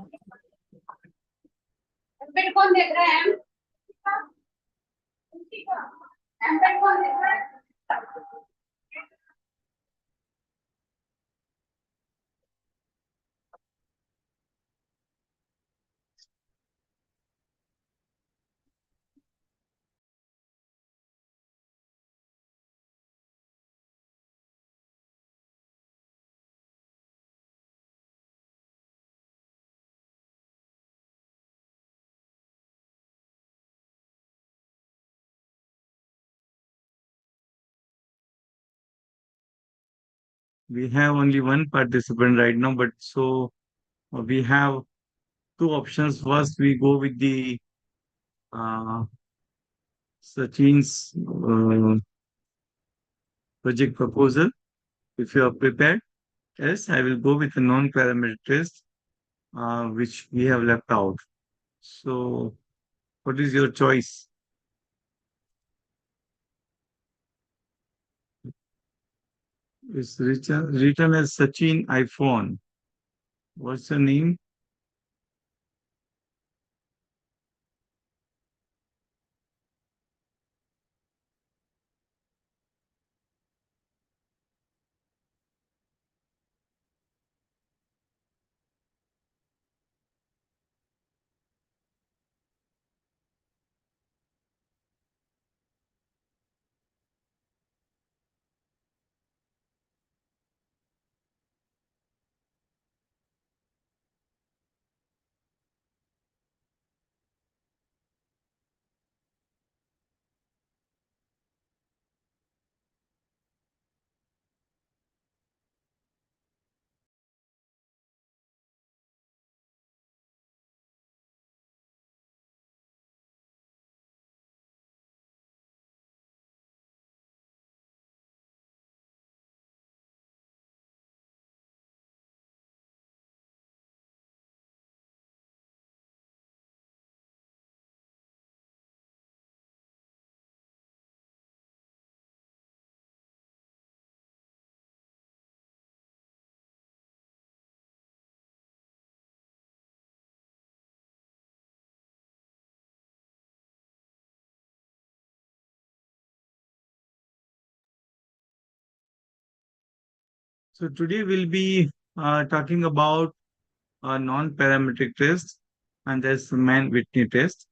एम्पेड कौन देख रहा है? एम्पेड कौन देख रहा है? We have only one participant right now, but so we have two options. First, we go with the uh, Sachin's project proposal. If you are prepared, yes, I will go with the non-parametric test, which we have left out. So, what is your choice? It's written as Sachin iPhone. What's the name? So today we'll be talking about a non-parametric test, and that's the Mann-Whitney test.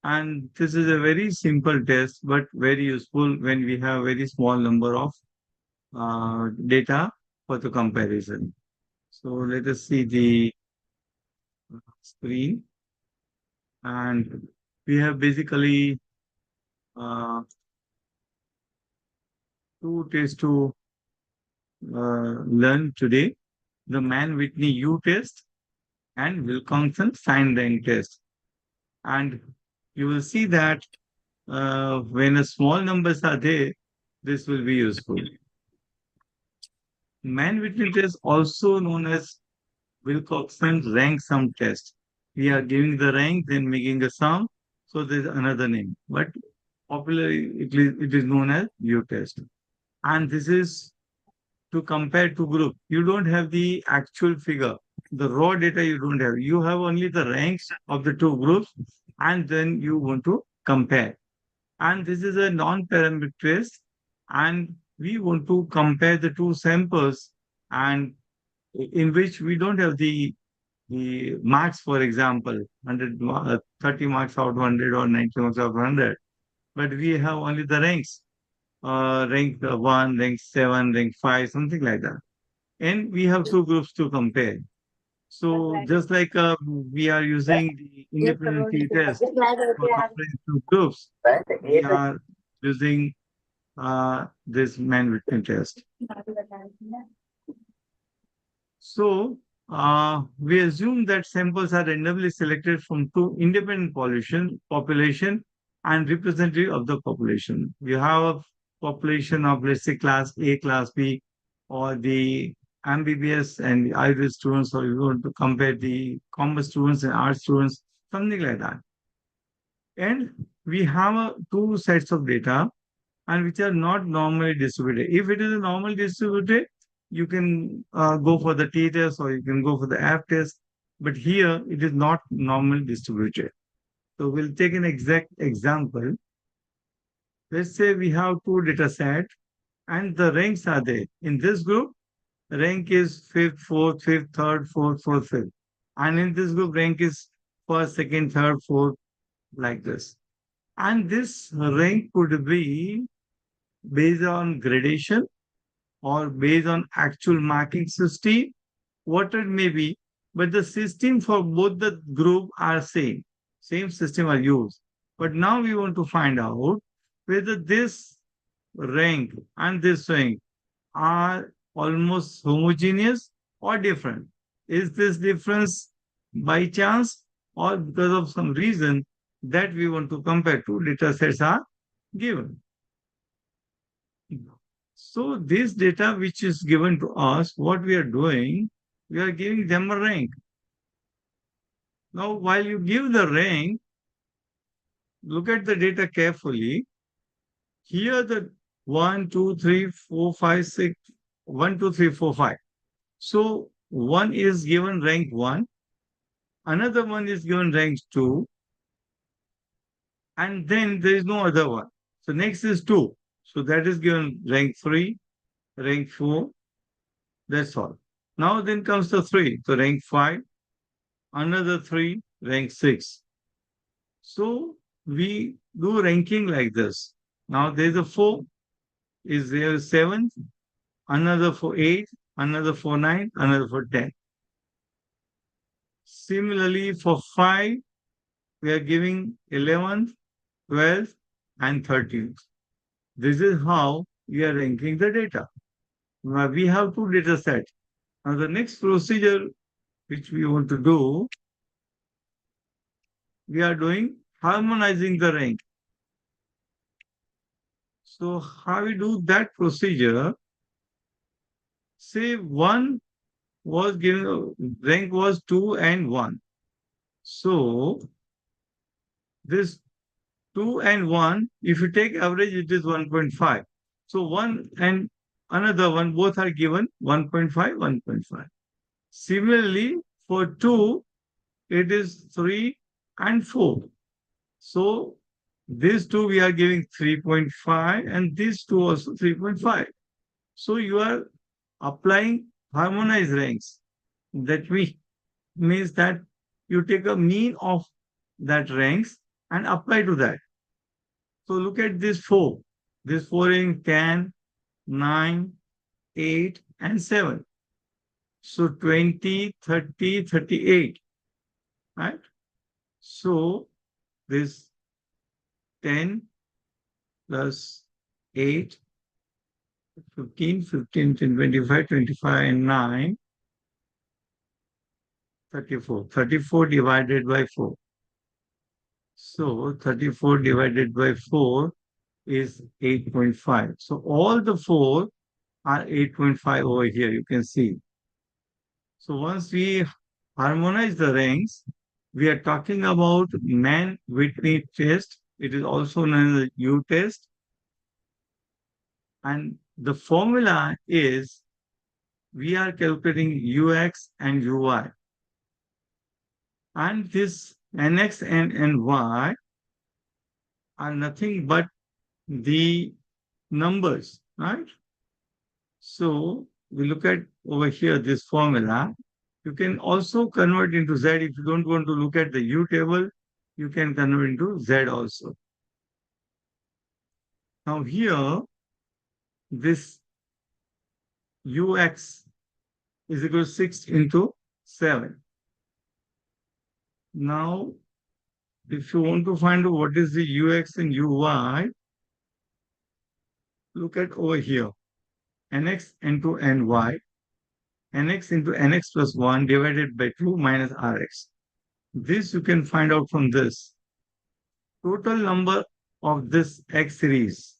And this is a very simple test, but very useful when we have very small number of data for the comparison. So let us see the screen. And we have basically two tests to learn today. The Mann-Whitney U test and Wilcoxon sign rank test. And you will see that when a small numbers are there, this will be useful. Man-Whitney test, also known as Wilcoxon rank sum test. We are giving the rank, then making a sum. So there's another name. But popularly, it is known as U test. And this is to compare two groups. You don't have the actual figure. The raw data you don't have. You have only the ranks of the two groups, and then you want to compare. And this is a non-parametric test, and we want to compare the two samples, and in which we don't have the marks, for example, 30 marks out of 100 or 90 marks out of 100, but we have only the ranks, rank 1, rank 7, rank 5, something like that. And we have two groups to compare. So just like we are using the independent t-test for comparing two groups, we are using this man-Whitney test. So we assume that samples are randomly selected from two independent population and representative of the population. We have a population of, let's say, class A, class B, or the MBBS and the IB students, or you want to compare the commerce students and art students, something like that. And we have two sets of data and which are not normally distributed. If it is a normal distributed, you can go for the t-test or you can go for the f test. but here it is not normally distributed. So we'll take an exact example. Let's say we have two data sets and the ranks are there. In this group, rank is fifth, fourth, fifth, third, fourth, fourth, fifth. And in this group, rank is first, second, third, fourth, like this. And this rank could be based on gradation or based on actual marking system, what it may be, but the system for both the group are same system are used. But now we want to find out whether this rank and this rank are almost homogeneous or different. Is this difference by chance or because of some reason that we want to compare? Two data sets are given. So this data which is given to us, what we are doing, we are giving them a rank. Now, while you give the rank, look at the data carefully. Here the 1, 2, 3, 4, 5, 6, 1, 2, 3, 4, 5. So one is given rank 1, another one is given rank 2, and then there is no other one. So next is 2. So that is given rank 3, rank 4, that's all. Now then comes the 3, so rank 5, another 3, rank 6. So we do ranking like this. Now there's a 4, is there 7, another for 8, another for 9, another for 10. Similarly, for 5, we are giving 11th, 12th, and 13th. This is how we are ranking the data. Now we have two data sets. Now the next procedure which we want to do, we are doing harmonizing the rank. So how we do that procedure? Say 1 was given, rank was 2 and 1. So this 2 and 1, if you take average, it is 1.5. So 1 and another one, both are given 1.5, 1.5. Similarly, for 2, it is 3 and 4. So these two we are giving 3.5 and these two also 3.5. So you are applying harmonized ranks. That means that you take a mean of that ranks and apply to that. So look at this 4. This 4 in 10, 9, 8, and 7. So 20, 30, 38. Right? So this 10 plus 8, 15, 15, 10, 25, 25, and 9, 34. 34 divided by 4. So 34 divided by 4 is 8.5. So all the 4 are 8.5 over here, you can see. So once we harmonize the ranks, we are talking about Mann-Whitney test. It is also known as the U test. And the formula is we are calculating UX and UI. And this NX and NY are nothing but the numbers, right? So we look at over here this formula. You can also convert into Z. If you don't want to look at the U table, you can convert into Z also. Now here, this UX is equal to 6 into 7. Now, if you want to find out what is the UX and UI, look at over here. NX into NY. NX into NX plus 1 divided by 2 minus RX. This you can find out from this. Total number of this X series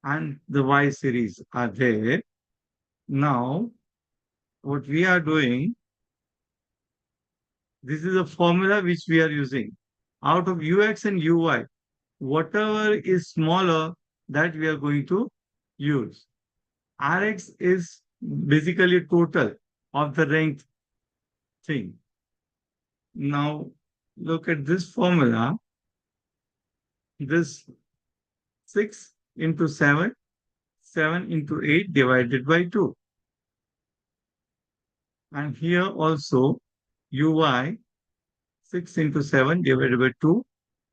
and the Y series are there. Now, what we are doing, this is a formula which we are using. Out of UX and UI, whatever is smaller, that we are going to use. RX is basically total of the ranked thing. Now, look at this formula. This 6 into 7, 7 into 8 divided by 2. And here also, uy 6 into 7 divided by 2.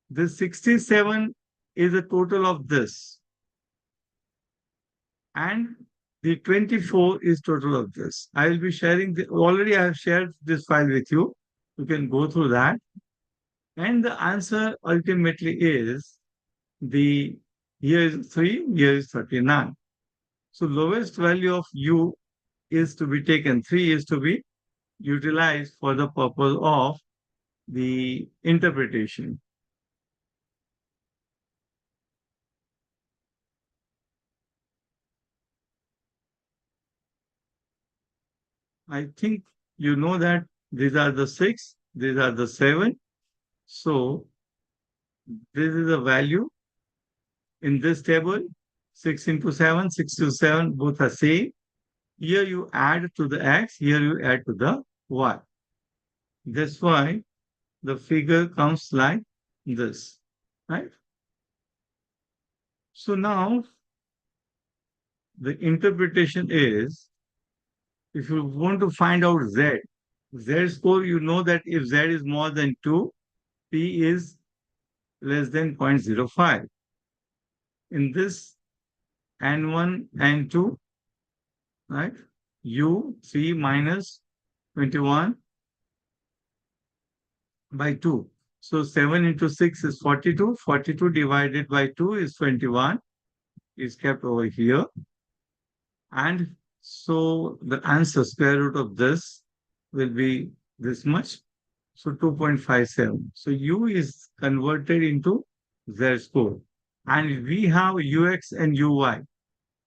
This 67 is the total of this. And the 24 is total of this. I will be sharing, already I have shared this file with you. You can go through that. And the answer ultimately is the, here is 3, here is 39. So lowest value of u is to be taken, 3 is to be utilized for the purpose of the interpretation. I think you know that these are the 6, these are the 7. So this is the value in this table, 6 into 7, 6 to 7, both are same. Here you add to the x, here you add to the y. That's why the figure comes like this, right? So now the interpretation is, if you want to find out z score, you know that if z is more than 2, p is less than 0.05. In this n1, n2, right? U 3 minus 21 by 2. So 7 into 6 is 42. 42 divided by 2 is 21. Is kept over here. And so the answer, square root of this, will be this much. So 2.57. So U is converted into Z score. And we have UX and UY.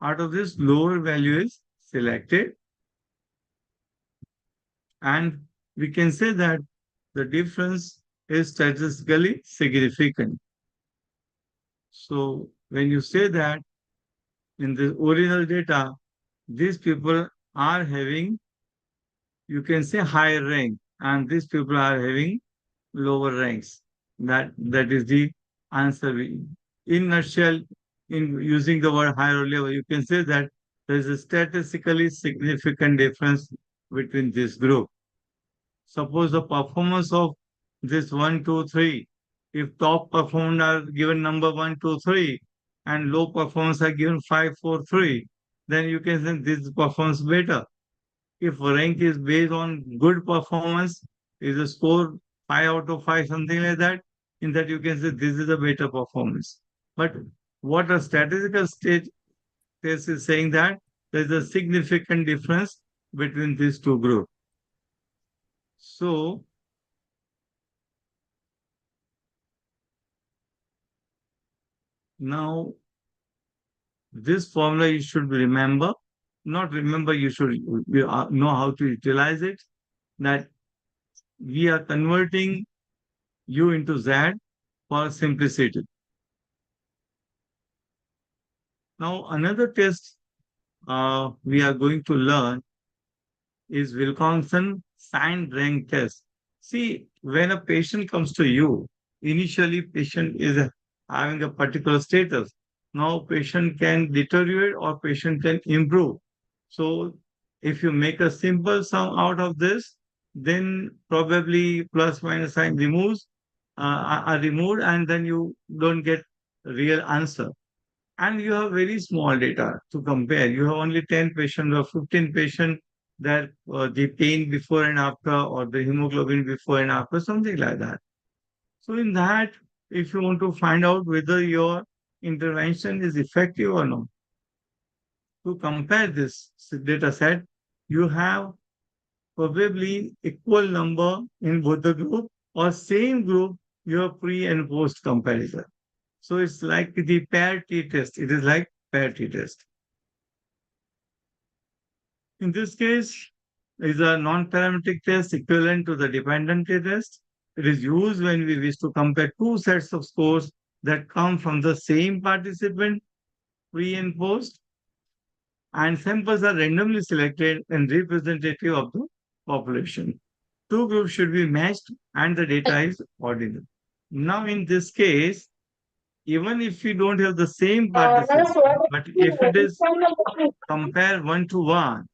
Out of this, lower value is selected. And we can say that the difference is statistically significant. So when you say that in the original data, these people are having, you can say, higher rank, and these people are having lower ranks. That is the answer. In nutshell, in using the word higher level, you can say that there is a statistically significant difference between this group. Suppose the performance of this 1, 2, 3, if top performers are given number 1, 2, 3, and low performance are given 5, 4, 3, then you can say this performs better. If rank is based on good performance, is a score 5 out of 5, something like that, in that you can say this is a better performance. But what a statistical state test is saying that there is a significant difference between these two groups. So now this formula you should remember, not remember, you should know how to utilize it, that we are converting U into Z for simplicity. Now another test we are going to learn is Wilcoxon signed rank test. See, when a patient comes to you, initially patient is having a particular status. Now patient can deteriorate or patient can improve. So if you make a simple sum out of this, then probably plus minus sign are removed, and then you don't get real answer. And you have very small data to compare. You have only 10 patients or 15 patients that the pain before and after, or the hemoglobin before and after, something like that. So in that, if you want to find out whether your intervention is effective or not, to compare this data set, you have probably equal number in both the group, or same group, your pre and post comparison. So it's like the pair t-test. It is like pair t-test. In this case, is a non-parametric test equivalent to the dependent t-test. It is used when we wish to compare two sets of scores that come from the same participant, pre and post, and samples are randomly selected and representative of the population. two groups should be matched and the data is ordinal. Now, in this case, even if we don't have the same participant, but if it is compare one to one,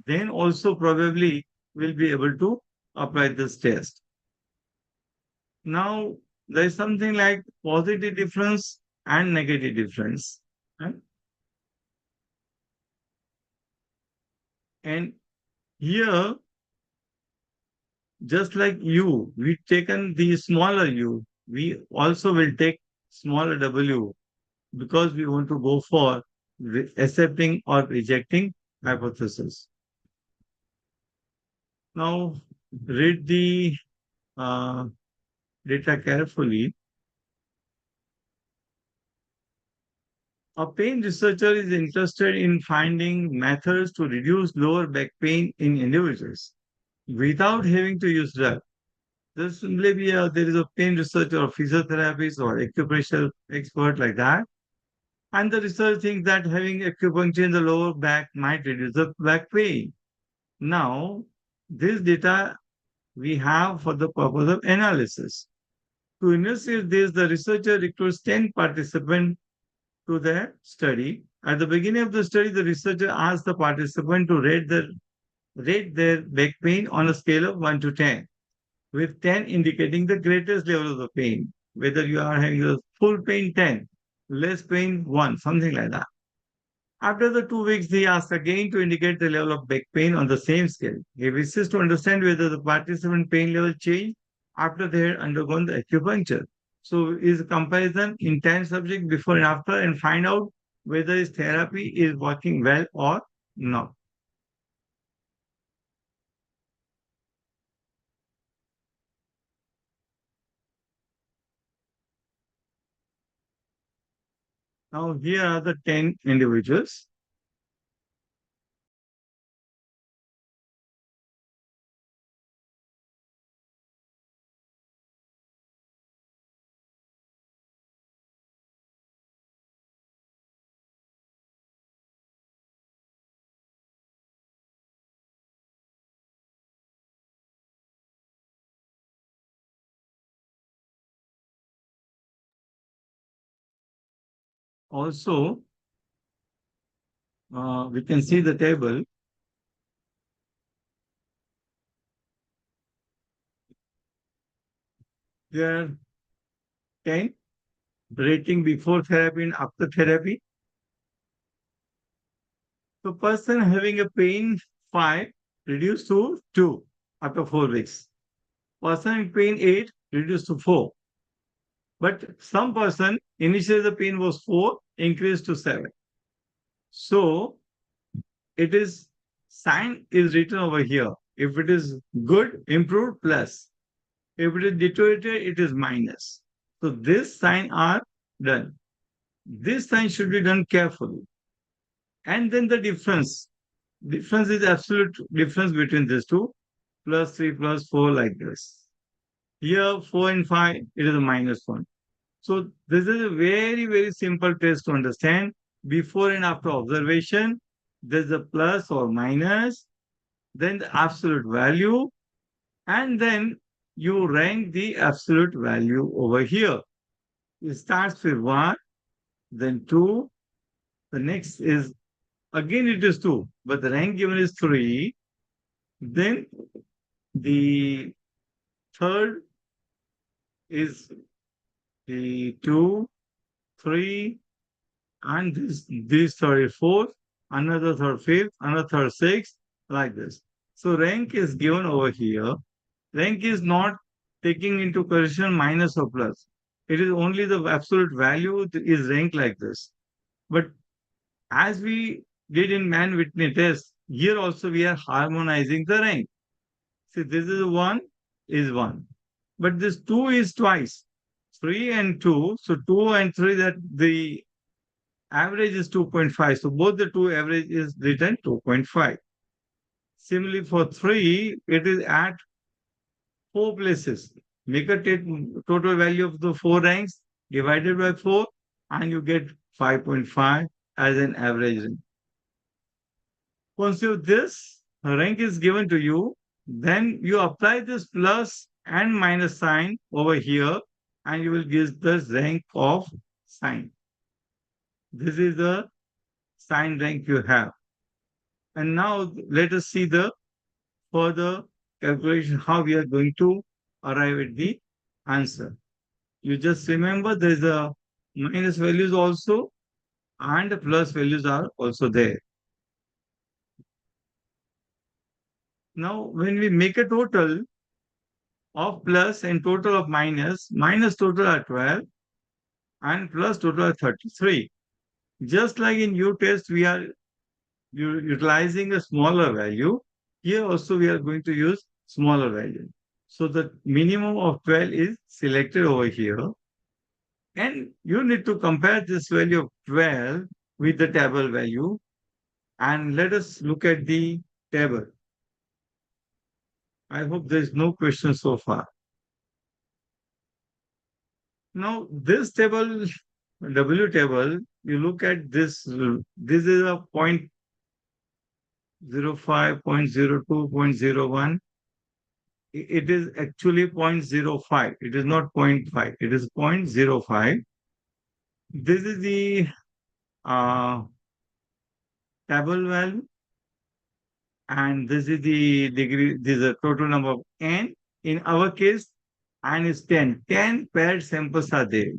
then also probably we'll be able to apply this test. Now, there is something like positive difference and negative difference. Right? And here, just like u, we taken the smaller u, we also will take smaller w because we want to go for accepting or rejecting hypothesis. Now, read the uh, data carefully. A pain researcher is interested in finding methods to reduce lower back pain in individuals without having to use drug. There's simply there is a pain researcher or physiotherapist or acupressure expert like that. And the research thinks that having acupuncture in the lower back might reduce the back pain. Now, this data we have for the purpose of analysis. To investigate this, the researcher recruits 10 participants to the study. At the beginning of the study, the researcher asks the participant to rate their back pain on a scale of 1 to 10, with 10 indicating the greatest level of the pain. Whether you are having a full pain 10, less pain 1, something like that. After the 2 weeks, they ask again to indicate the level of back pain on the same scale. He wishes to understand whether the participant pain level changed after they had undergone the acupuncture. So is a comparison in 10 subjects before and after and find out whether his therapy is working well or not. Now here are the 10 individuals. Also, we can see the table. There are 10 rating before therapy and after therapy. So person having a pain 5 reduced to 2 after 4 weeks. Person in pain 8 reduced to 4. But some person initially the pain was 4 increased to 7. So it is sign is written over here. If it is good, improved, plus. If it is deteriorated, it is minus. So this sign are done. This sign should be done carefully. And then the difference. Difference is absolute difference between these two. Plus 3 plus 4 like this. Here 4 and 5, it is a minus 1. So this is a very, very simple test to understand. Before and after observation, there's a plus or minus, then the absolute value, and then you rank the absolute value over here. It starts with 1, then 2. The next is, again it is 2, but the rank given is 3. Then the third is the 2, 3, and this third is 4, another third 5th, another third 6th, like this. So rank is given over here. Rank is not taking into consideration minus or plus. It is only the absolute value is ranked like this. But as we did in man-Whitney test, here also we are harmonizing the rank. See, this is 1 is 1. But this 2 is twice. 3 and 2. So 2 and 3, that the average is 2.5. So both the two average is written 2.5. Similarly, for 3, it is at 4 places. Make a total value of the 4 ranks divided by 4 and you get 5.5 as an average rank. Once you this rank is given to you, Then you apply this plus and minus sign over here, and you will get the rank of sign. This is the sign rank you have. And now let us see the further calculation, how we are going to arrive at the answer. You just remember there is a minus values also and the plus values are also there. Now, when we make a total of plus and total of minus, minus total are 12 and plus total are 33. Just like in U test, we are utilizing a smaller value. Here also we are going to use smaller value. So the minimum of 12 is selected over here. And you need to compare this value of 12 with the table value. And let us look at the table. I hope there is no question so far. Now, this table, W table, you look at this, this is a 0.05, 0.02, 0.01. It is actually 0.05. It is not 0.5. It is 0.05. This is the uh, table value, and this is the degree. This is the total number of n. In our case, n is 10. 10 paired samples are there.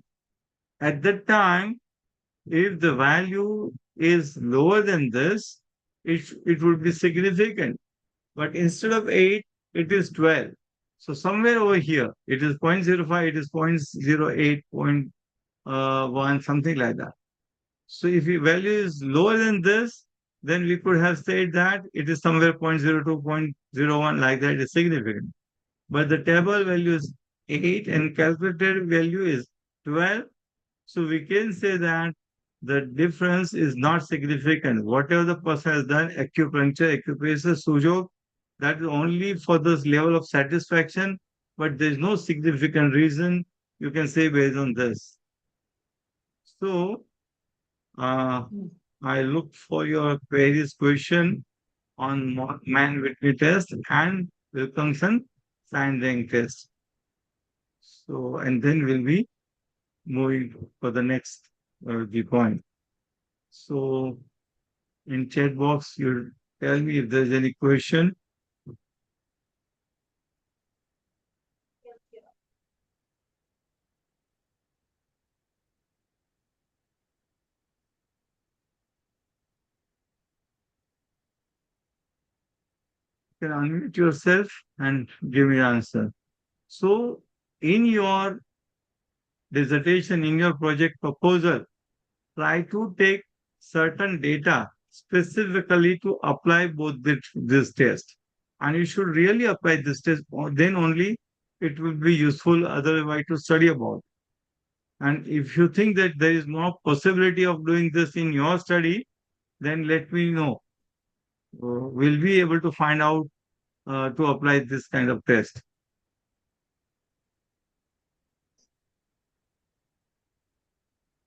At that time, if the value is lower than this, it would be significant. But instead of 8, it is 12. So somewhere over here, it is 0.05, it is 0.08, 0.1, something like that. So if the value is lower than this, then we could have said that it is somewhere 0.02, 0.01, like that is significant. But the table value is 8 and calculated value is 12. So we can say that the difference is not significant. Whatever the person has done, acupuncture, acupressure, sujok, that is only for this level of satisfaction, but there is no significant reason you can say based on this. So, uh, I look for your queries question on man-Whitney test and Wilkinson sign test. So, and then we'll be moving for the next the point. So, in chat box, you tell me if there's any question. You can unmute yourself and give me the answer. So, in your dissertation, in your project proposal, try to take certain data specifically to apply both this test. And you should really apply this test, then only it will be useful otherwise to study about. And if you think that there is no possibility of doing this in your study, then let me know. We'll be able to find out to apply this kind of test.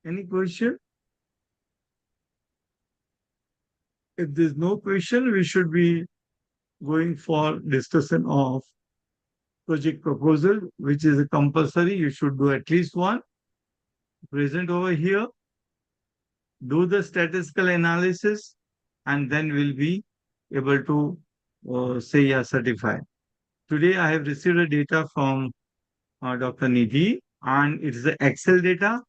Any question? If there's no question, we should be going for discussion of project proposal, which is a compulsory. You should do at least one. Present over here, do the statistical analysis, and then we'll be able to say you are certified. Today, I have received the data from Dr. Nidhi, and it is the Excel data.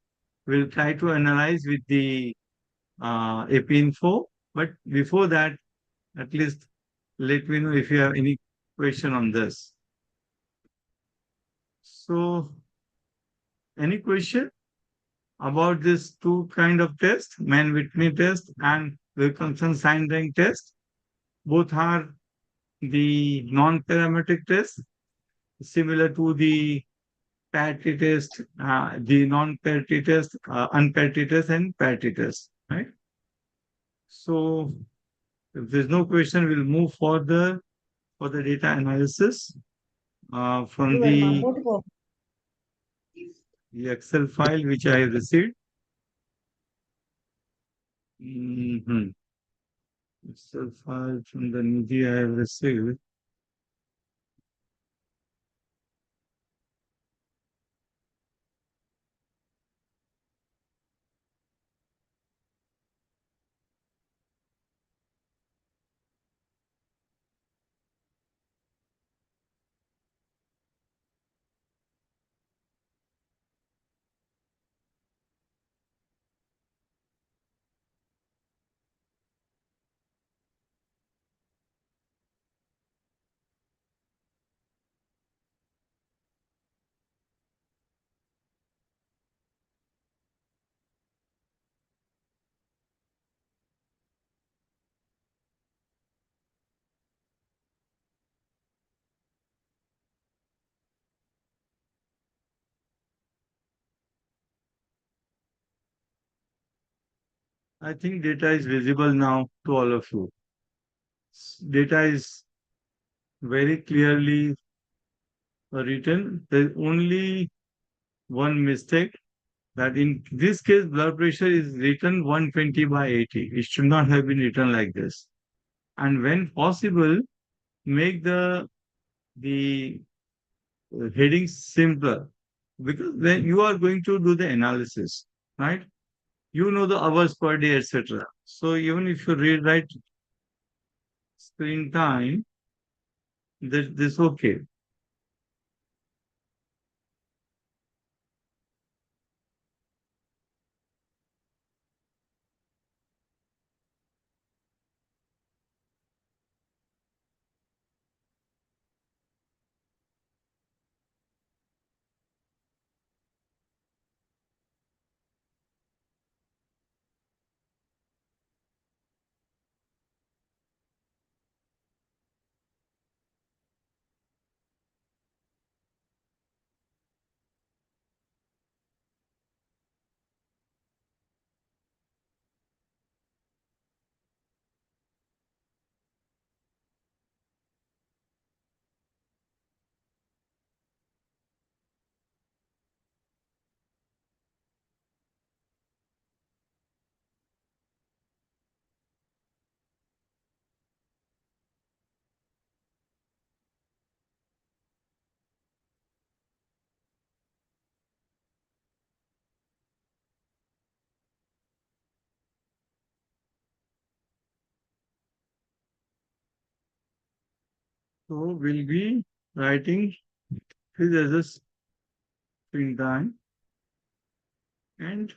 We'll try to analyze with the AP info. But before that, at least let me know if you have any question on this. So, any question about this two kind of test, Mann-Whitney test and Wilkinson sign rank test? Both are the non-parametric test, similar to the parity test, the non-parity test, unparity test, and parity test, right? So, if there's no question, we'll move further for the data analysis from the Excel file which I have received. Excel file from the Nidhi I have received. I think data is visible now to all of you. Data is very clearly written. There's only one mistake that in this case, blood pressure is written 120 by 80. It should not have been written like this. And when possible, make the heading simpler because when you are going to do the analysis, right? You know the hours per day, etc. So even if you read right screen time, this okay. So we'll be writing this as a screen time and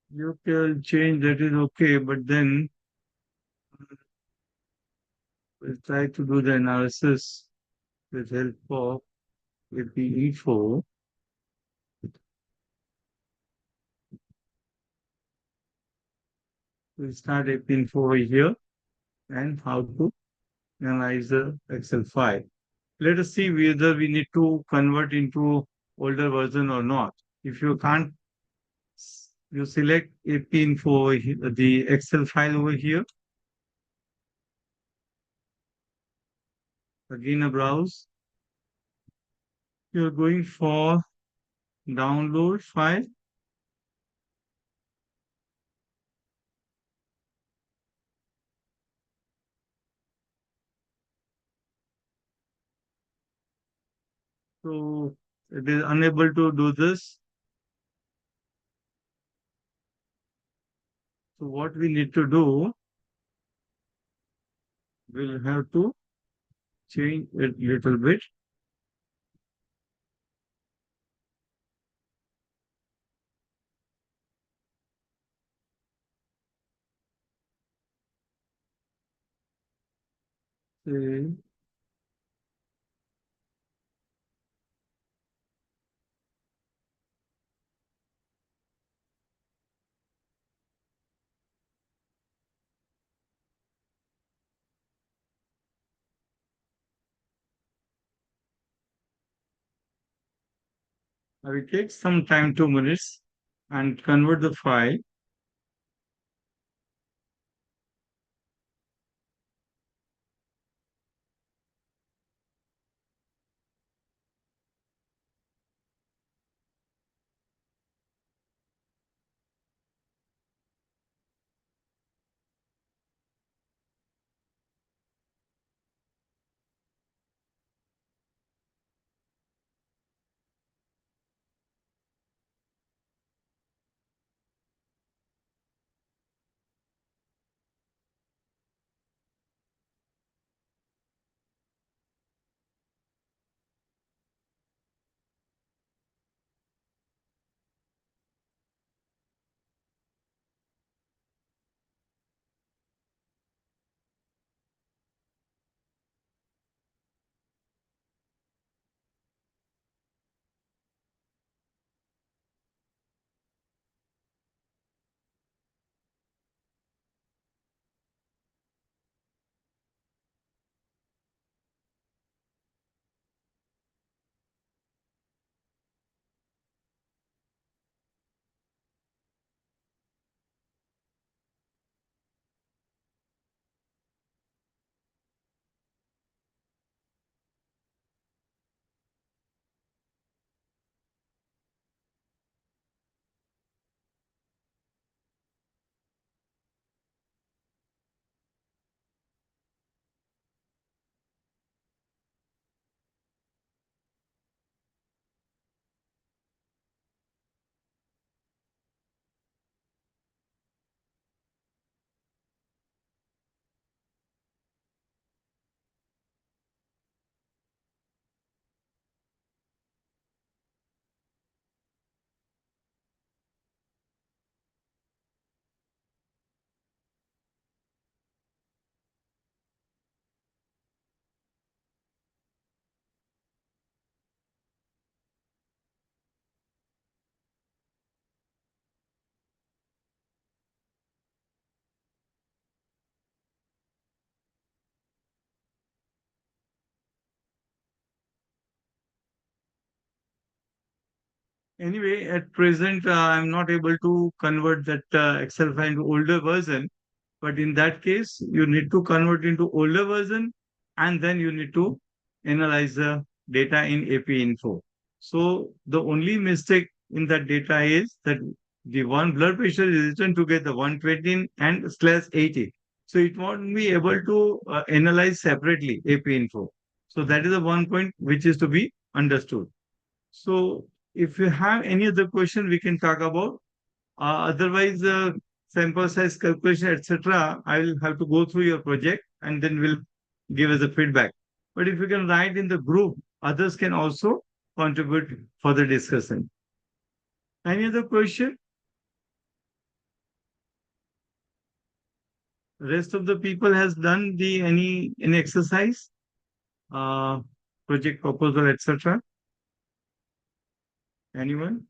you can change that is okay, but then we'll try to do the analysis with help of APE4. We'll start APE4 over here and how to analyze the Excel file. Let us see whether we need to convert into older version or not. If you can't, you select APE4 over here, the Excel file over here. Again, a browse. You're going for download file. So it is unable to do this. So what we need to do, we'll have to change it little bit. Say, I will take some time, 2 minutes, and convert the file. Anyway, at present, I'm not able to convert that Excel file into older version. But in that case, you need to convert into older version and then you need to analyze the data in AP info. So the only mistake in that data is that the one blood pressure is written together 120 and slash 80. So it won't be able to analyze separately AP info. So that is the one point which is to be understood. So if you have any other question, we can talk about. Otherwise, sample size calculation, etc., I will have to go through your project and then we'll give us a feedback. But if you can write in the group, others can also contribute for the discussion. Any other question? Rest of the people has done the any exercise, uh, project proposal, etc. Anyone?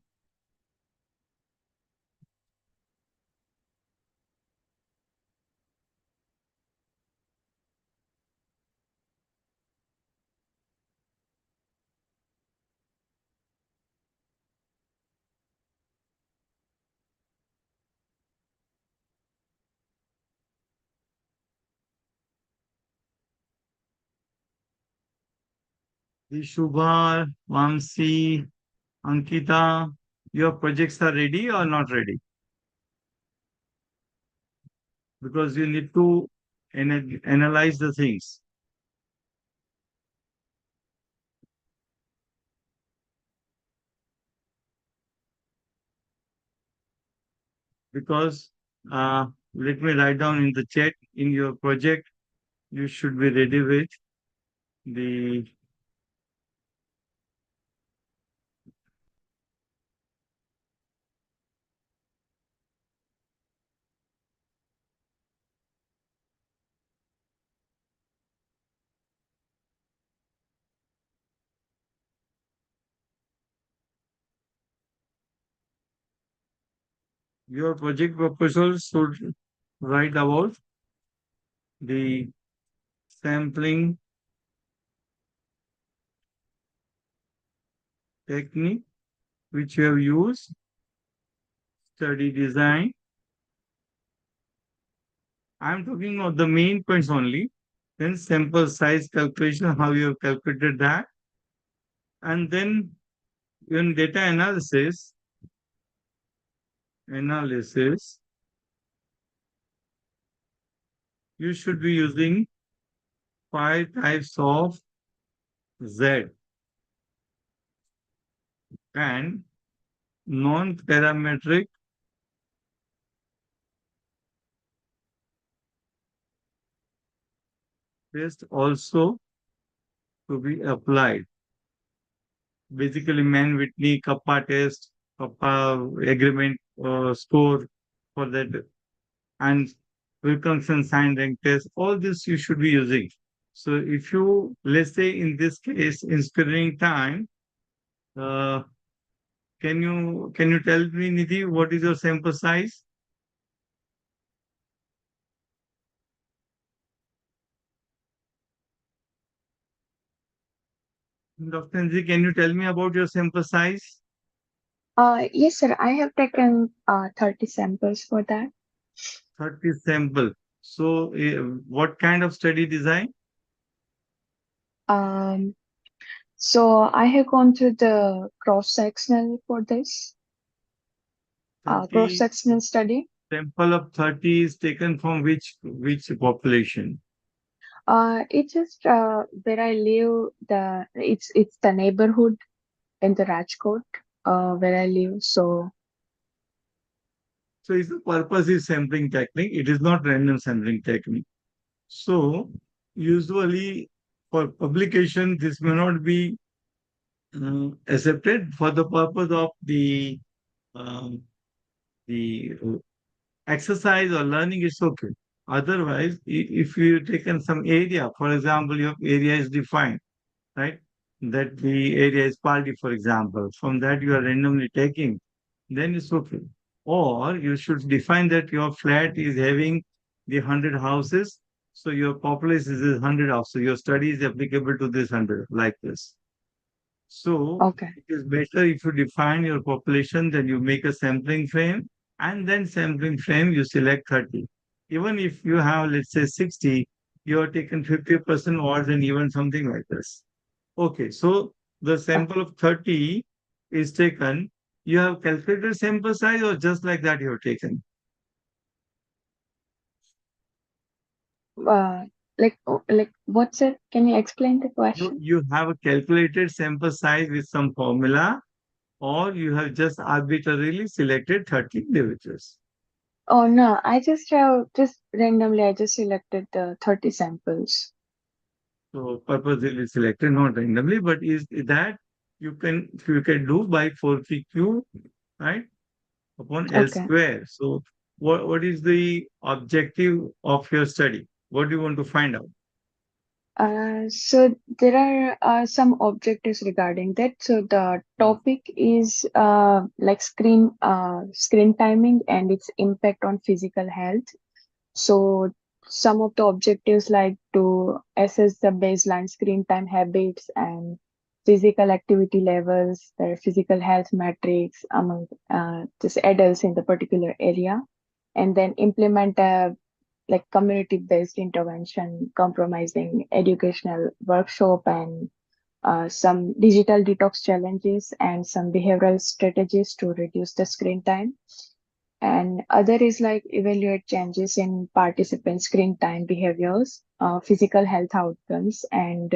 The Shubha, Vamsi, Ankita, your projects are ready or not ready? Because you need to analyze the things. Because let me write down in the chat in your project, you should be ready with the your project proposal should write about the sampling technique which you have used, study design. I'm talking about the main points only. Then sample size calculation, how you have calculated that. And then in data analysis, you should be using 5 types of Z and non-parametric test also to be applied. Basically, Mann-Whitney, Kappa test, Kappa agreement score for that, and Wilkinson sign rank test. All this you should be using. So if you, let's say in this case, in screening time, uh, can you tell me, Nidhi, what is your sample size? Dr. Nidhi, can you tell me about your sample size? Yes, sir. I have taken 30 samples for that. 30 sample. So, what kind of study design? Um, so I have gone through the cross-sectional for this 30 cross-sectional study. sample of 30 is taken from which population? It's just where I live. It's the neighborhood in the Rajkot where I live. So So, is the purpose is sampling technique. It is not random sampling technique. So, usually for publication, this may not be accepted for the purpose of um, the exercise or learning is okay. Otherwise, if you taken some area, for example, your area is defined, right? That the area is Paldi, for example. From that you are randomly taking, then it's okay. Or you should define that your flat is having the 100 houses, so your population is 100 houses. Your study is applicable to this 100, like this. So Okay. it is better if you define your population, then you make a sampling frame, and then sampling frame you select 30. Even if you have, let's say, 60, you have taken 50% odds and even something like this. Okay, so the sample of 30 is taken. You have calculated sample size or just like that you have taken? Uh, like what's it? Can you explain the question? You have a calculated sample size with some formula, or you have just arbitrarily selected 30 individuals. Oh no, I just have just randomly I just selected the 30 samples. So purposely selected, not randomly, but is that you can do by 4PQ, right? Upon L Okay. square. So what is the objective of your study? What do you want to find out? So there are some objectives regarding that. So the Hmm. topic is like screen timing and its impact on physical health. So some of the objectives like to assess the baseline screen time habits and physical activity levels, their physical health metrics among just adults in the particular area, and then implement a like community-based intervention, compromising educational workshop and some digital detox challenges and some behavioral strategies to reduce the screen time. And other is like evaluate changes in participant screen time behaviors, physical health outcomes, and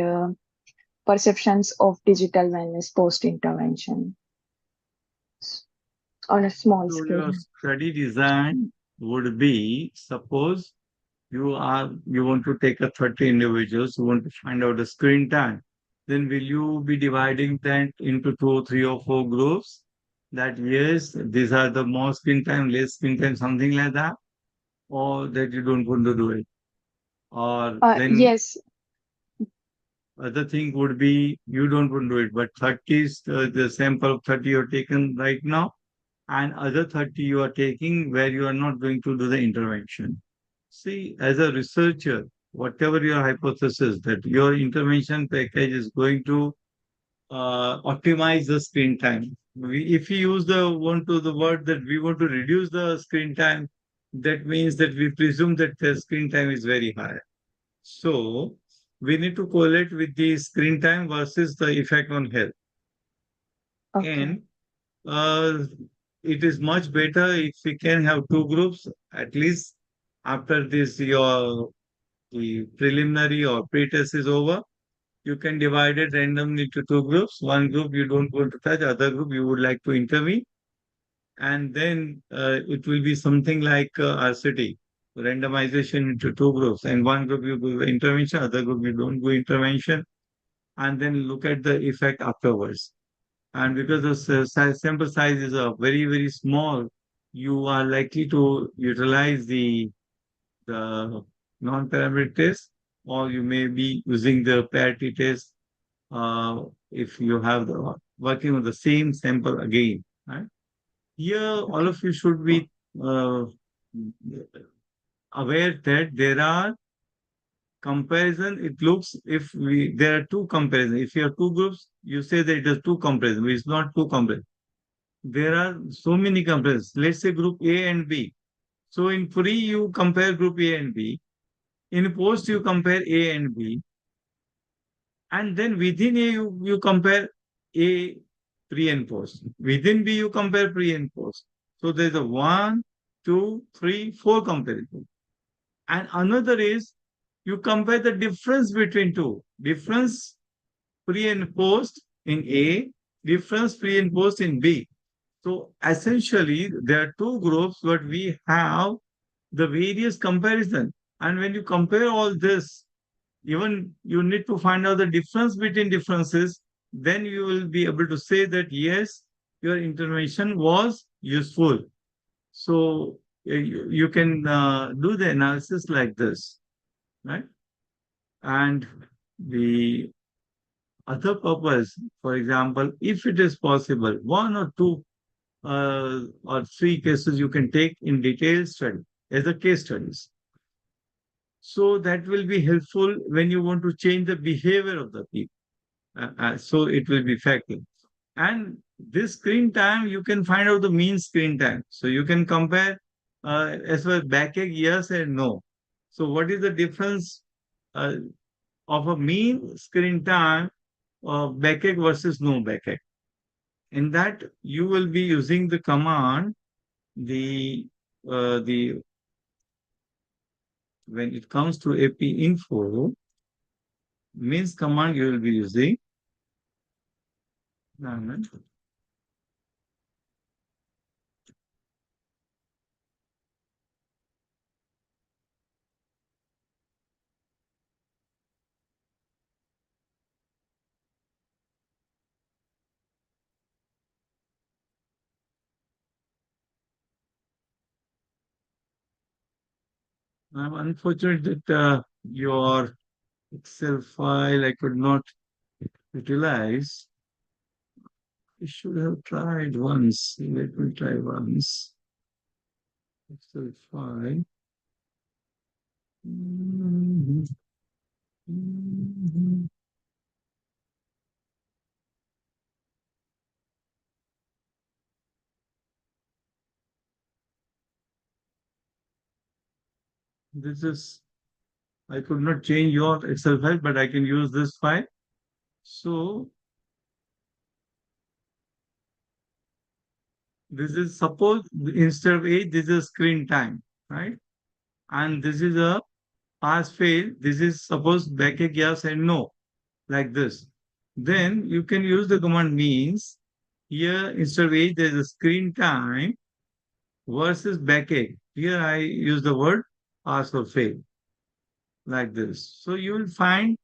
perceptions of digital wellness post intervention on a small So your scale. study design would be, suppose you want to take a 30 individuals, you want to find out the screen time. Then will you be dividing that into two, three, or four groups? That yes, these are the more screen time, less screen time, something like that, or that you don't want to do it. Or then Yes, other thing would be you don't want to do it, but 30 is the sample of 30 you're taken right now, and other 30 you are taking where you are not going to do the intervention. See, as a researcher, whatever your hypothesis that your intervention package is going to optimize the screen time. If you use the word that we want to reduce the screen time, that means that we presume that the screen time is very high. So we need to correlate with the screen time versus the effect on health. okay, And uh, it is much better if we can have two groups at least after this your the preliminary or pre-test is over. You can divide it randomly into two groups. One group you don't want to touch, other group you would like to intervene, and then it will be something like RCT, randomization into two groups, and one group you do the intervention, other group you don't do intervention, and then look at the effect afterwards. And because the sample size is very, very small, you are likely to utilize the non-parametric test, or you may be using the parity test if you have the working on the same sample again. Right? Here, all okay, of you should be uh, aware that there are comparison. It looks if we there are two comparisons. If you have two groups, you say that it is two comparisons. It's not two comparisons. There are so many comparisons. Let's say group A and B. So in pre, you compare group A and B. In post, you compare A and B. And then within A, you compare A pre and post. Within B, you compare pre and post. So there's a one, two, three, four comparison. And another is you compare the difference between two. Difference pre and post in A, difference pre and post in B. So essentially, there are two groups, but we have the various comparison. And when you compare all this, even you need to find out the difference between differences, then you will be able to say that yes, your intervention was useful. So you can do the analysis like this, right? And the other purpose, for example, if it is possible, one or two or three cases you can take in detailed study as a case studies. So that will be helpful when you want to change the behavior of the people. So it will be effective. And this screen time, you can find out the mean screen time. So you can compare as well backache, yes and no. So what is the difference uh, of a mean screen time of backache versus no backache? In that, you will be using the command, the when it comes to AP info, means command you will be using. Moment. I'm unfortunate that your Excel file I could not utilize. I should have tried once. Let me try once. Excel file. Mhm. Mhm. This is, I could not change your Excel file, but I can use this file. So this is, suppose instead of age, this is screen time, right? And this is a pass fail. This is suppose backache yes and no, like this. Then you can use the command means. Here instead of age, there is a screen time versus backache. Here I use the word pass or fail, like this. So you will find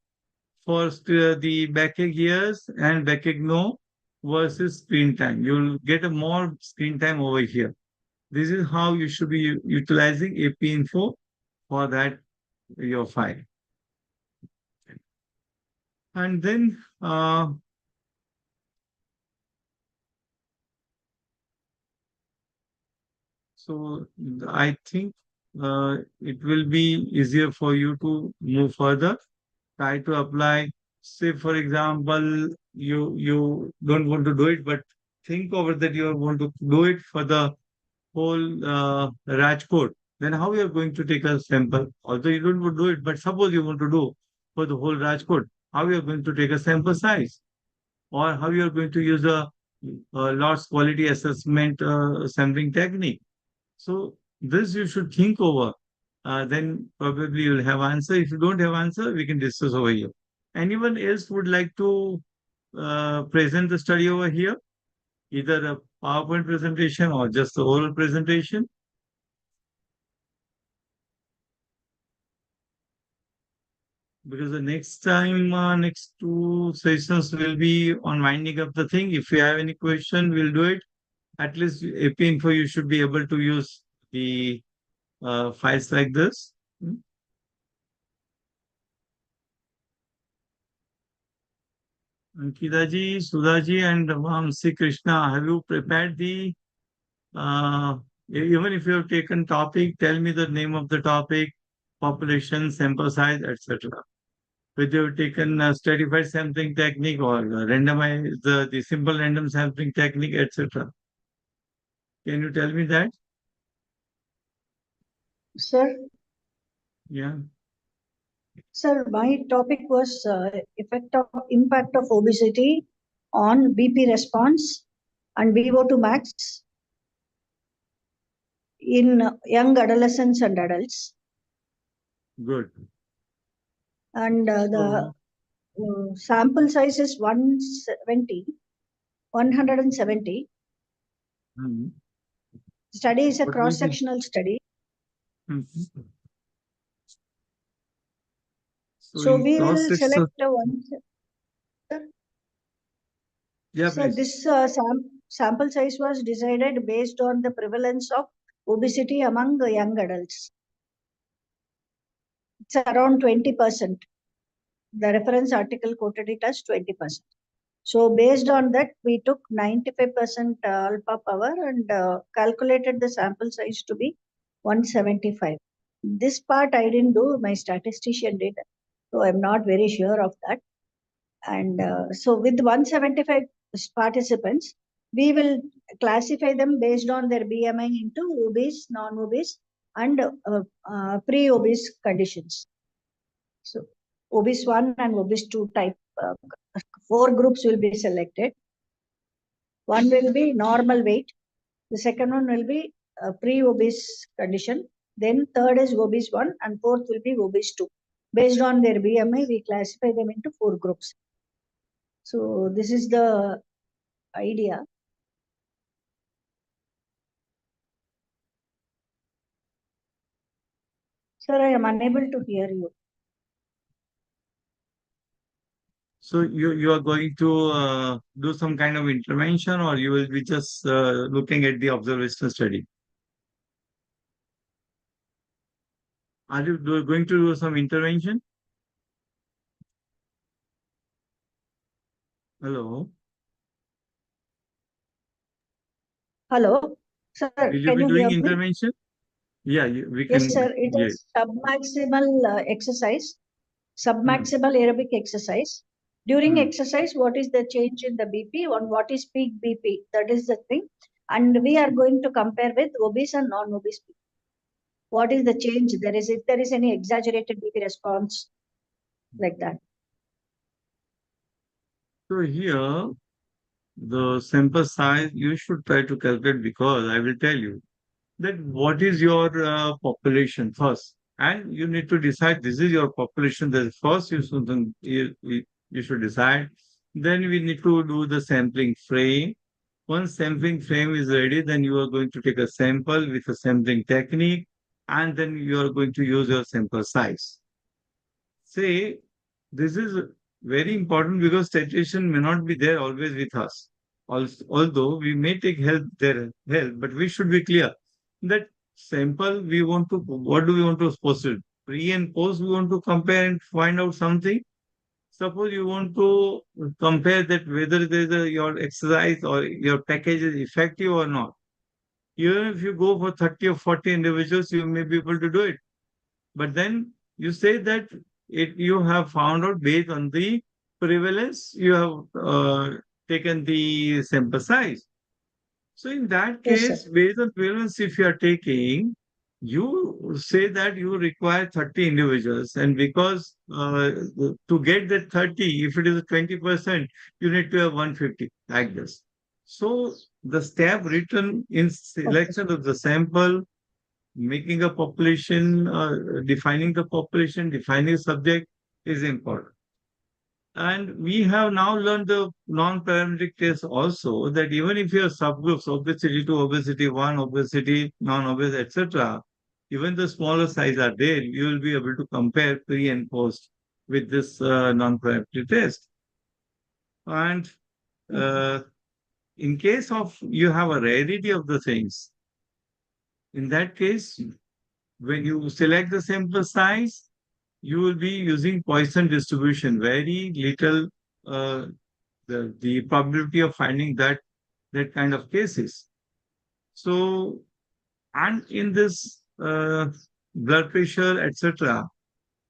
for the backache yes and backache no versus screen time. You'll get a more screen time over here. This is how you should be utilizing AP info for that your file. And then so I think it will be easier for you to move further. Try to apply. Say, for example, you don't want to do it, but think over that you want to do it for the whole Rajkot. Then how you are going to take a sample? Although you don't want to do it, but suppose you want to do for the whole Rajkot, how you are going to take a sample size, or how you are going to use a loss quality assessment sampling technique. So this you should think over. Then probably you'll have answer. If you don't have answer, we can discuss over here. Anyone else would like to present the study over here? Either a PowerPoint presentation or just a oral presentation? Because the next time, next two sessions will be on winding up the thing. If you have any question, we'll do it. At least AP info, you should be able to use the files like this. Hmm. Ankita ji, Sudha ji, and Sri Krishna, have you prepared the, uh, even if you have taken topic, tell me the name of the topic, population, sample size, etc. Whether you've taken stratified sampling technique or randomized, the simple random sampling technique, etc. Can you tell me that? Sir, Yeah. sir, my topic was impact of obesity on BP response and VO2 max in young adolescents and adults. Good. And the So, sample size is 170. hmm, Study is a what will be? cross-sectional study. Mhm. So So in we cross will section, select one. yeah, So please. this sample size was decided based on the prevalence of obesity among the young adults. It's around 20%. The reference article quoted it as 20%. So based on that, we took 95% alpha power and calculated the sample size to be 175. This part I didn't do, my statistician did. So I'm not very sure of that. And so with 175 participants, we will classify them based on their BMI into obese, non-obese, and pre-obese conditions. So obese 1 and obese 2 type, 4 groups will be selected. One will be normal weight. The second one will be pre-obese condition. Then third is obese 1 and fourth will be obese 2. Based on their BMI, we classify them into 4 groups. So this is the idea. Sir, I am unable to hear you. So you are going to do some kind of intervention, or you will be just looking at the observational study? Are you going to do some intervention? Hello? Hello, sir, Will you can be you hear doing me? intervention? Yeah, we Yes, can. sir. It Yeah. is submaximal exercise, submaximal aerobic exercise. During exercise, what is the change in the BP and what is peak BP? That is the thing. And we are going to compare with obese and non-obese people. What is the change there is, if there is any exaggerated BP response like that. So here, the sample size you should try to calculate, because I will tell you that what is your population first, and you need to decide this is your population. That first you should decide. Then we need to do the sampling frame. Once sampling frame is ready, then you are going to take a sample with a sampling technique, and then you are going to use your sample size. Say, this is very important because statistician may not be there always with us. Although we may take their help, but we should be clear that sample we want to, what do we want to post? Pre and post, we want to compare and find out something. Suppose you want to compare that whether your exercise or your package is effective or not. Even if you go for 30 or 40 individuals, you may be able to do it. But then you say that you have found out based on the prevalence, you have taken the sample size. So in that Yes, sir. case, based on prevalence, if you are taking, you say that you require 30 individuals, and because to get that 30, if it is 20%, you need to have 150 like this. So the step written in Okay. selection of the sample, making a population, defining the population, defining subject is important. And we have now learned the non-parametric test also, that even if you have subgroups, obesity 2, obesity 1, obesity, non-obese, etc., even the smaller size are there, you will be able to compare pre and post with this non-parametric test. And uh, in case of you have a rarity of the things, in that case, when you select the sample size, you will be using Poisson distribution. Very little the probability of finding that kind of cases. So, and in this blood pressure, etc.,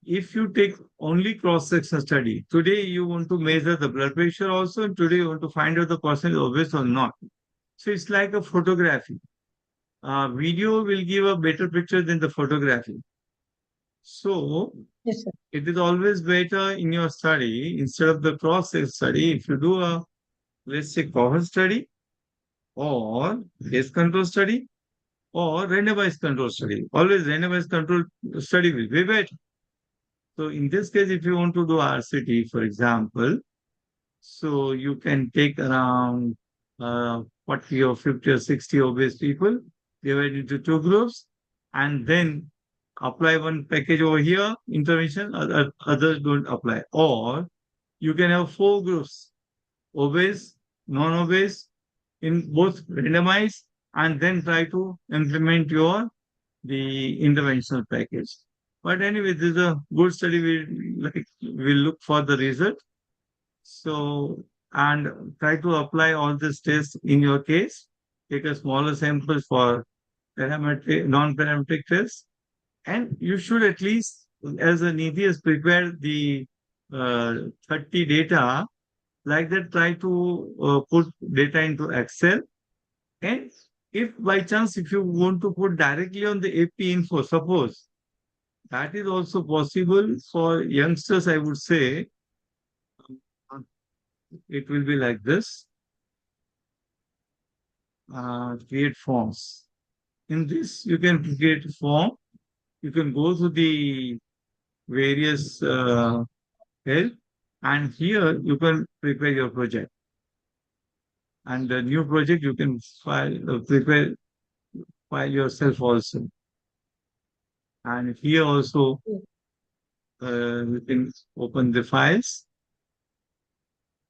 if you take only cross-section study, today you want to measure the blood pressure also, and today you want to find out the person is obese or not. So it's like a photography. Video will give a better picture than the photography. So Yes, sir. it is always better in your study, instead of the cross-section study, if you do a, let's say, cohort study or case control study or randomized control study. Always randomized control study will be better. So in this case, if you want to do RCT, for example, so you can take around 40 or 50 or 60 obese people, divide into two groups, and then apply one package over here, intervention, others don't apply. Or you can have four groups, obese, non-obese, in both randomized, and then try to implement the interventional package. But anyway, this is a good study. We look for the result. So, and try to apply all these tests in your case. Take a smaller sample for parametric, non-parametric tests, and you should at least, as an EBS, prepare the 30 data, like that, try to put data into Excel. And if by chance, if you want to put directly on the AP info, suppose that is also possible for youngsters, I would say. It will be like this. Create forms. In this, you can create a form. You can go to the various help, and here you can prepare your project. And the new project you can file yourself also. And here also you can open the files.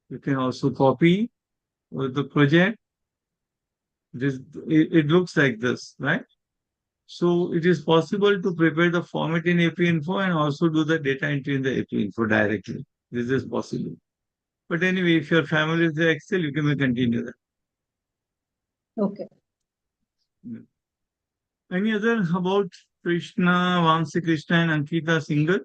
You can also copy the project. It looks like this, right? So it is possible to prepare the format in AP Info and also do the data entry in the AP Info directly. This is possible. But anyway, if your family is the Excel, you can continue that. Okay. Any other about Krishna, Vamsi Krishna, and Ankita Singhal?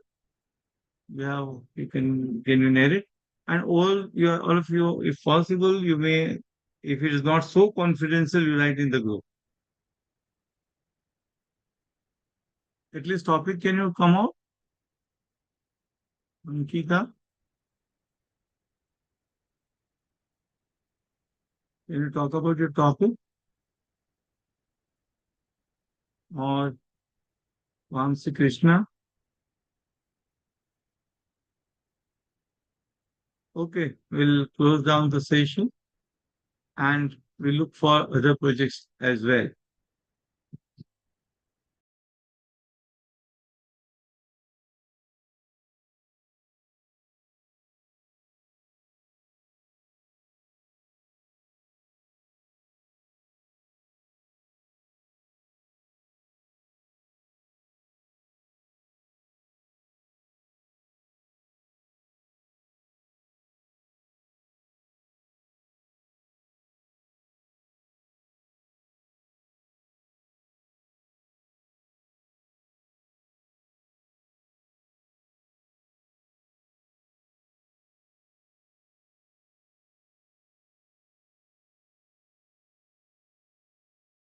Can you narrate? And all of you, if possible, you may, if it is not so confidential, you write in the group. At least topic, can you come out? Ankita, can you talk about your topic? Or Vamsi Krishna? Okay, we'll close down the session and we look for other projects as well.